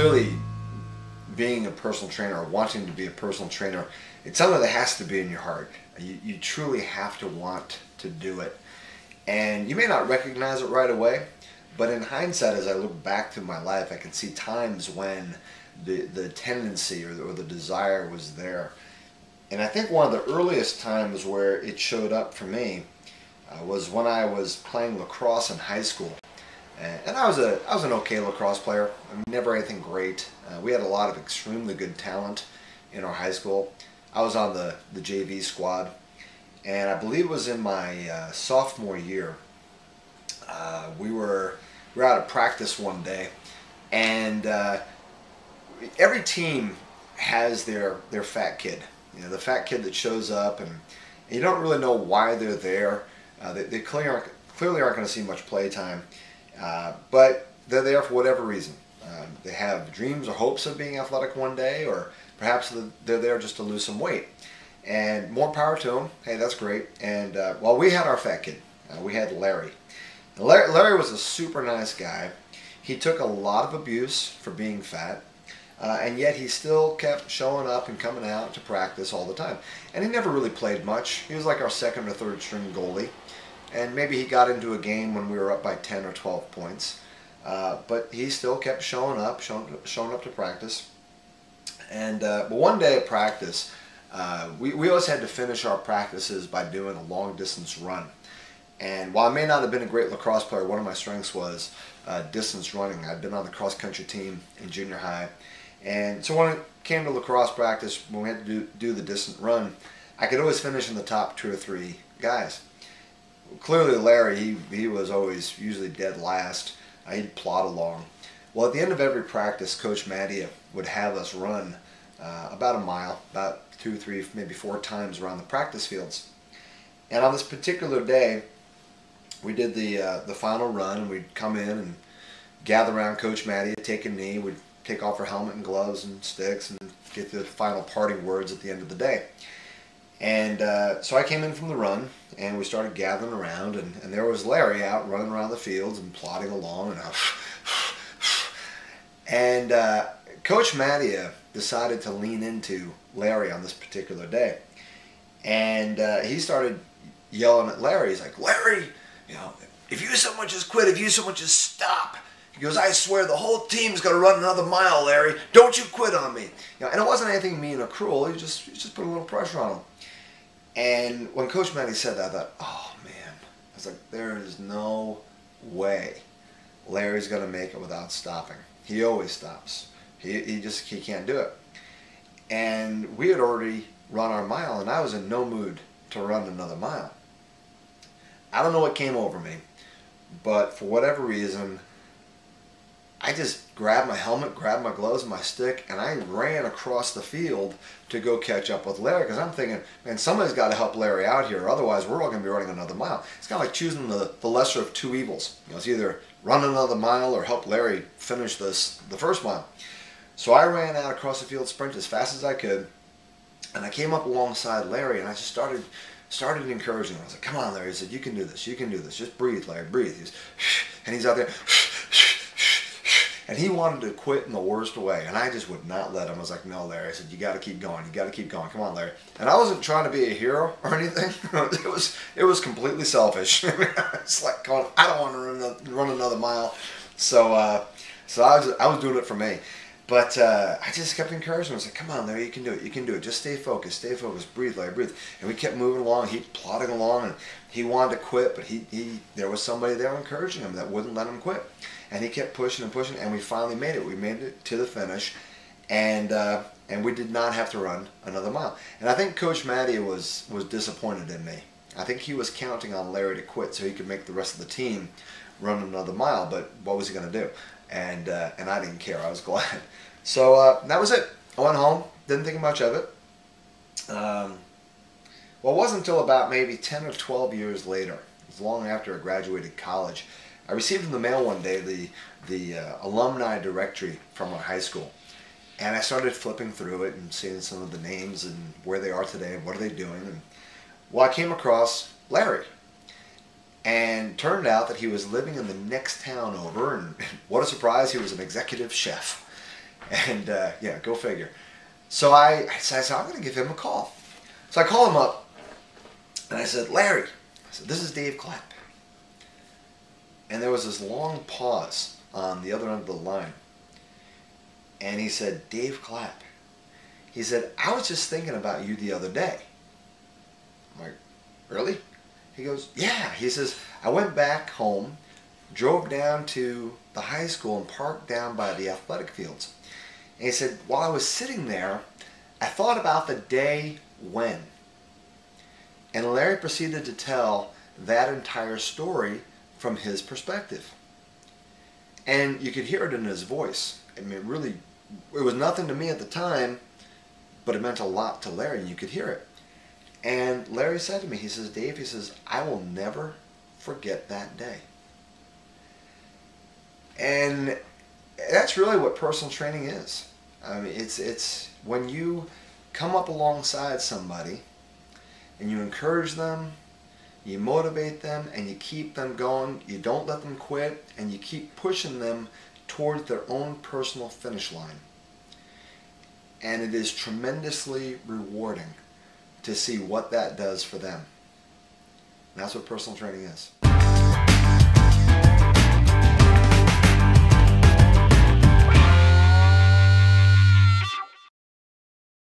clearly being a personal trainer or wanting to be a personal trainer, it's something that has to be in your heart. You truly have to want to do it. And you may not recognize it right away, but in hindsight, as I look back through my life, I can see times when the tendency or the desire was there. And I think one of the earliest times where it showed up for me was when I was playing lacrosse in high school. And I was an okay lacrosse player. I mean, never anything great. We had a lot of extremely good talent in our high school. I was on the JV squad, and I believe it was in my sophomore year. We were out at practice one day, and every team has their fat kid. You know, the fat kid that shows up, and you don't really know why they're there. They clearly aren't going to see much play time. But they're there for whatever reason. They have dreams or hopes of being athletic one day, or perhaps they're there just to lose some weight. And more power to them. Hey, that's great. And well, we had our fat kid. We had Larry. And Larry was a super nice guy. He took a lot of abuse for being fat, and yet he still kept showing up and coming out to practice all the time. And he never really played much. He was like our second or third string goalie. And maybe he got into a game when we were up by 10 or 12 points. But he still kept showing up to practice. And but one day at practice, we always had to finish our practices by doing a long distance run. And while I may not have been a great lacrosse player, one of my strengths was distance running. I'd been on the cross country team in junior high. And so when it came to lacrosse practice, when we had to do the distant run, I could always finish in the top 2 or 3 guys. Clearly Larry, he was always usually dead last. He'd plod along. Well, at the end of every practice, Coach Mattia would have us run about a mile, about 2, 3, maybe 4 times around the practice fields. And on this particular day, we did the final run, and we'd come in and gather around Coach Mattia, take a knee. We'd take off our helmet and gloves and sticks and get the final parting words at the end of the day. And so I came in from the run, and we started gathering around, and there was Larry out running around the fields and plodding along. And Coach Mattia decided to lean into Larry on this particular day. And he started yelling at Larry. He's like, Larry, you know, if you so much as quit, if you so much as stop. He goes, I swear the whole team's going to run another mile, Larry. Don't you quit on me. You know, and it wasn't anything mean or cruel. He just put a little pressure on him. And when Coach Matty said that, I thought, oh man, I was like, there is no way Larry's going to make it without stopping. He always stops. He can't do it. And we had already run our mile, and I was in no mood to run another mile. I don't know what came over me, but for whatever reason, I just grabbed my helmet, grabbed my gloves and my stick, and I ran across the field to go catch up with Larry, because I'm thinking, man, somebody's got to help Larry out here, otherwise we're all going to be running another mile. It's kind of like choosing the lesser of 2 evils. You know, it's either run another mile or help Larry finish the first mile. So I ran out across the field, sprint as fast as I could, and I came up alongside Larry, and I just started encouraging him. I was like, come on, Larry. He said, you can do this, you can do this. Just breathe, Larry, breathe. And he's out there, and he wanted to quit in the worst way, and I just would not let him. I was like, no, Larry. I said, you got to keep going. You got to keep going. Come on, Larry. And I wasn't trying to be a hero or anything. It was completely selfish. It's like, come on, I don't want to run another mile. So I was doing it for me. But I just kept encouraging him. I was like, come on, Larry, you can do it. You can do it. Just stay focused. Stay focused. Breathe, Larry, breathe. And we kept moving along. He plodding along, and he wanted to quit, but there was somebody there encouraging him that wouldn't let him quit. And he kept pushing and pushing, and we finally made it. We made it to the finish, and we did not have to run another mile. And I think Coach Matty was disappointed in me. I think he was counting on Larry to quit so he could make the rest of the team run another mile, but what was he going to do? And I didn't care. I was glad. So that was it. I went home, didn't think much of it. Well, it wasn't until about maybe 10 or 12 years later, it was long after I graduated college, I received in the mail one day the alumni directory from our high school. And I started flipping through it and seeing some of the names and where they are today and what are they doing. And well, I came across Larry. And turned out that he was living in the next town over, and what a surprise, he was an executive chef. And yeah, go figure. So I said, I'm going to give him a call. So I call him up, and I said, Larry, I said, this is Dave Clapp. And there was this long pause on the other end of the line. And he said, Dave Clapp. He said, I was just thinking about you the other day. I'm like, really? He goes, yeah. He says, I went back home, drove down to the high school and parked down by the athletic fields. And he said, while I was sitting there, I thought about the day when. And Larry proceeded to tell that entire story from his perspective. And you could hear it in his voice. I mean, really, it was nothing to me at the time, but it meant a lot to Larry, and you could hear it. And Larry said to me, he says, Dave, he says, I will never forget that day. And that's really what personal training is. I mean, it's when you come up alongside somebody and you encourage them, you motivate them, and you keep them going. You don't let them quit, and you keep pushing them towards their own personal finish line. And it is tremendously rewarding to see what that does for them. And that's what personal training is.